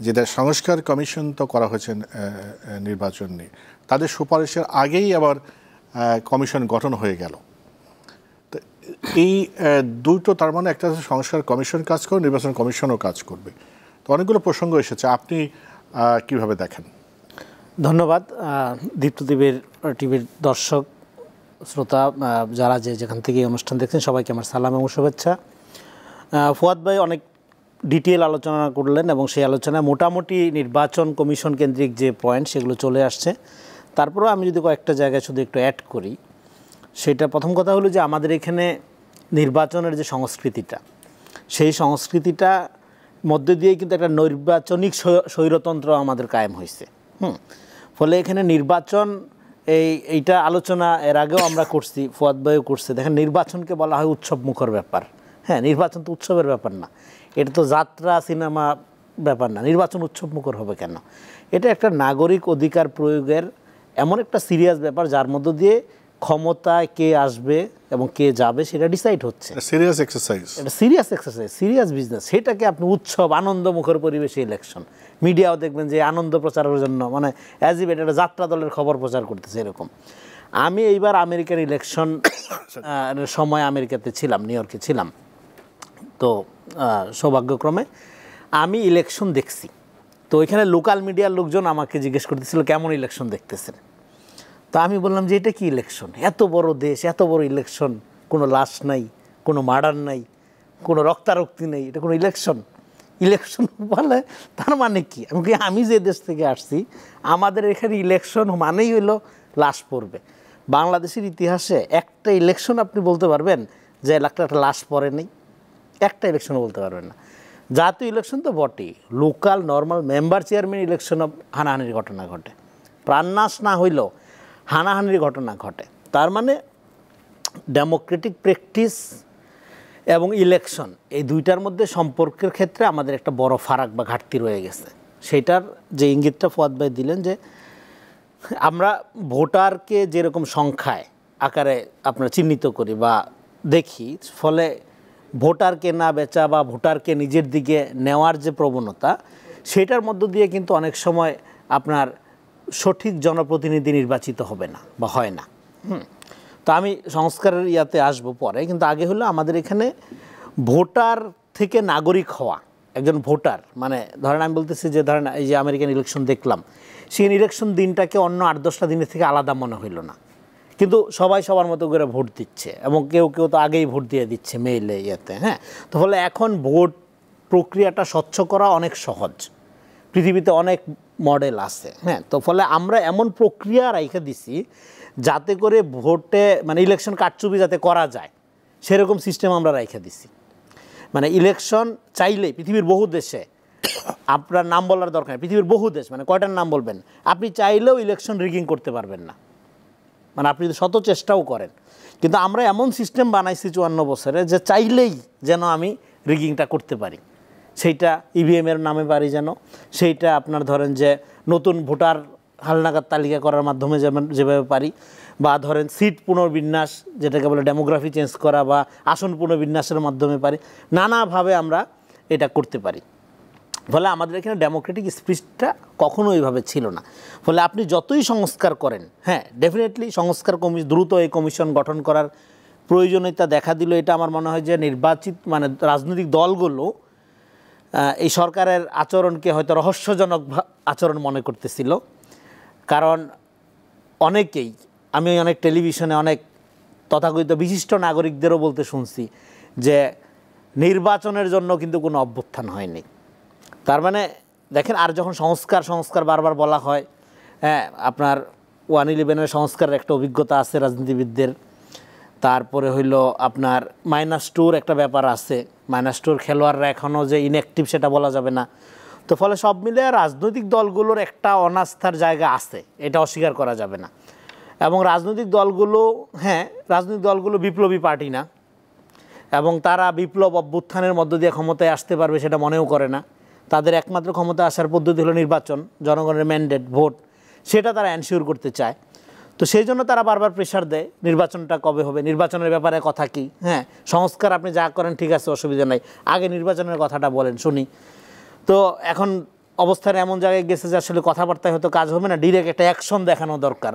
যেটা সংস্কার কমিশন তো করা হয়েছে নির্বাচন নিয়ে, তাদের সুপারিশের আগেই আবার কমিশন গঠন হয়ে গেল। তো এই দুটো, তার মানে একটা সংস্কার কমিশন কাজ করে, নির্বাচন কমিশনও কাজ করবে। তো অনেকগুলো প্রসঙ্গ এসেছে, আপনি কিভাবে দেখেন? ধন্যবাদ। দীপ্ত টিভির দর্শক শ্রোতা যারা যেখান থেকে এই অনুষ্ঠান দেখছেন সবাইকে আমার সালাম এবং শুভেচ্ছা। ফুয়াদ ভাই অনেক ডিটেল আলোচনা করলেন এবং সেই আলোচনায় মোটামুটি নির্বাচন কমিশন কেন্দ্রিক যে পয়েন্ট সেগুলো চলে আসছে। তারপরেও আমি যদি কয়েকটা জায়গায় শুধু একটু অ্যাড করি, সেটা প্রথম কথা হলো যে আমাদের এখানে নির্বাচনের যে সংস্কৃতিটা, সেই সংস্কৃতিটা মধ্যে দিয়ে কিন্তু একটা নৈর্বাচনিক স্বৈরতন্ত্র আমাদের কায়েম হয়েছে। ফলে এখানে নির্বাচন এইটা আলোচনা এর আগেও আমরা করছি, ফুয়াদ ভাইও করছে। দেখেন, নির্বাচনকে বলা হয় উৎসব মুখর ব্যাপার। হ্যাঁ, নির্বাচন তো উৎসবের ব্যাপার না, এটা তো যাত্রা সিনেমা ব্যাপার না। নির্বাচন উৎসব মুখর হবে কেন? এটা একটা নাগরিক অধিকার প্রয়োগের এমন একটা সিরিয়াস ব্যাপার যার মধ্য দিয়ে ক্ষমতায় কে আসবে এবং কে যাবে সেটা ডিসাইড হচ্ছে। সিরিয়াস এক্সারসাইজ, এটা সিরিয়াস এক্সারসাইজ, সিরিয়াস বিজনেস। সেটাকে আপনি উৎসব আনন্দমুখর পরিবেশে ইলেকশন, মিডিয়াও দেখবেন যে আনন্দ প্রচারের জন্য মানে অ্যাজ ইভ এটা যাত্রা দলের খবর প্রচার করতেছে এরকম। আমি এইবার আমেরিকার ইলেকশন সময় আমেরিকাতে ছিলাম, নিউ ইয়র্কে ছিলাম। তো সৌভাগ্যক্রমে আমি ইলেকশন দেখছি। তো ওইখানে লোকাল মিডিয়ার লোকজন আমাকে জিজ্ঞেস করতেছিল কেমন ইলেকশন দেখতেছেন। তো আমি বললাম যে এটা কি ইলেকশন, এত বড় দেশ, এত বড় ইলেকশন, কোনো লাশ নাই, কোনো মার্ডার নাই, কোনো রক্তারক্তি নেই, এটা কোনো ইলেকশন? ইলেকশন বলে তার মানে কি? আমি যে দেশ থেকে আসছি আমাদের এখানে ইলেকশন মানেই হইলো লাশ পড়বে। বাংলাদেশের ইতিহাসে একটা ইলেকশন আপনি বলতে পারবেন যে একটা লাশ পড়ে নেই? একটা ইলেকশনও বলতে পারবেন না। জাতীয় ইলেকশন তো বটেই, লোকাল নর্মাল মেম্বার চেয়ারম্যান ইলেকশনও হানাহানির ঘটনা ঘটে, প্রাণনাশ না হইলেও হানাহানির ঘটনা ঘটে। তার মানে ডেমোক্রেটিক প্র্যাকটিস এবং ইলেকশন এই দুইটার মধ্যে সম্পর্কের ক্ষেত্রে আমাদের একটা বড় ফারাক বা ঘাটতি রয়ে গেছে। সেটার যে ইঙ্গিতটা ফুয়াদ ভাই দিলেন যে আমরা ভোটারকে যেরকম সংখ্যায় আকারে আপনারা চিহ্নিত করি বা দেখি, ফলে ভোটার কেনা বেচা বা ভোটারকে নিজের দিকে নেওয়ার যে প্রবণতা, সেটার মধ্য দিয়ে কিন্তু অনেক সময় আপনার সঠিক জনপ্রতিনিধি নির্বাচিত হবে না বা হয় না। তো আমি সংস্কারের ইয়াতে আসবো পরে, কিন্তু আগে হলো আমাদের এখানে ভোটার থেকে নাগরিক হওয়া। একজন ভোটার মানে ধরেন আমি বলতেছি যে ধরেন এই যে আমেরিকান ইলেকশন দেখলাম, সেই ইলেকশন দিনটাকে অন্য 8-10টা দিনের থেকে আলাদা মনে হইল না, কিন্তু সবাই সবার মতো করে ভোট দিচ্ছে এবং কেউ কেউ তো আগেই ভোট দিয়ে দিচ্ছে মেইলে ইয়েতে। হ্যাঁ, তো ফলে এখন ভোট প্রক্রিয়াটা স্বচ্ছ করা অনেক সহজ, পৃথিবীতে অনেক মডেল আছে। হ্যাঁ, তো ফলে আমরা এমন প্রক্রিয়া রাইখে দিছি যাতে করে ভোটে মানে ইলেকশন কারচুপি যাতে করা যায় সেরকম সিস্টেম আমরা রাইখে দিছি। মানে ইলেকশন চাইলেই পৃথিবীর বহু দেশে, আপনার নাম বলার দরকার নেই, পৃথিবীর বহু দেশ, মানে কয়টার নাম বলবেন, আপনি চাইলেও ইলেকশন রিগিং করতে পারবেন না, মানে আপনি যদি শত চেষ্টাও করেন। কিন্তু আমরা এমন সিস্টেম বানাইছি 54 বছরে যে চাইলেই যেন আমি রিগিংটা করতে পারি। সেইটা ইভিএমের নামে পারি যেন, সেইটা আপনার ধরেন যে নতুন ভোটার হালনাগাদ তালিকা করার মাধ্যমে যেভাবে পারি, বা ধরেন সিট পুনর্বিন্যাস যেটাকে বলে ডেমোগ্রাফি চেঞ্জ করা, বা আসন পুনর্বিন্যাসের মাধ্যমে পারি, নানাভাবে আমরা এটা করতে পারি। ফলে আমাদের এখানে ডেমোক্রেটিক স্পিরিটটা কখনো এইভাবে ছিল না। ফলে আপনি যতই সংস্কার করেন, হ্যাঁ ডেফিনেটলি সংস্কার দ্রুত এই কমিশন গঠন করার প্রয়োজনীয়তা দেখা দিল। এটা আমার মনে হয় যে নির্বাচিত মানে রাজনৈতিক দলগুলো এই সরকারের আচরণকে হয়তো রহস্যজনক আচরণ মনে করতেছিল। কারণ অনেকেই, আমি অনেক টেলিভিশনে অনেক তথাকথিত বিশিষ্ট নাগরিকদেরও বলতে শুনছি যে নির্বাচনের জন্য কিন্তু কোনো অভ্যুত্থান হয়নি। তার মানে দেখেন, আর যখন সংস্কার বারবার বলা হয়, হ্যাঁ আপনার 111 সংস্কারের একটা অভিজ্ঞতা আছে রাজনীতিবিদদের। তারপরে হইল আপনার -2 একটা ব্যাপার আছে, -2 খেলোয়াড়রা এখনও যে ইনঅ্যাক্টিভ সেটা বলা যাবে না। তো ফলে সব মিলে রাজনৈতিক দলগুলোর একটা অনাস্থার জায়গা আছে, এটা অস্বীকার করা যাবে না। এবং রাজনৈতিক দলগুলো বিপ্লবী পার্টি না, এবং তারা বিপ্লব অভ্যুত্থানের মধ্য দিয়ে ক্ষমতায় আসতে পারবে সেটা মনেও করে না। তাদের একমাত্র ক্ষমতা আসার পদ্ধতি হলো নির্বাচন, জনগণের ম্যান্ডেট ভোট, সেটা তারা এনশিওর করতে চায়। তো সেই জন্য তারা বারবার প্রেশার দেয়, নির্বাচনটা কবে হবে, নির্বাচনের ব্যাপারে কথা কি, হ্যাঁ সংস্কার আপনি যা করেন ঠিক আছে অসুবিধা নাই, আগে নির্বাচনের কথাটা বলেন শুনি। তো এখন অবস্থার এমন জায়গায় গেছে যে আসলে কথাবার্তায় হয়তো কাজ হবে না, ডিরেক্ট একটা অ্যাকশন দেখানো দরকার।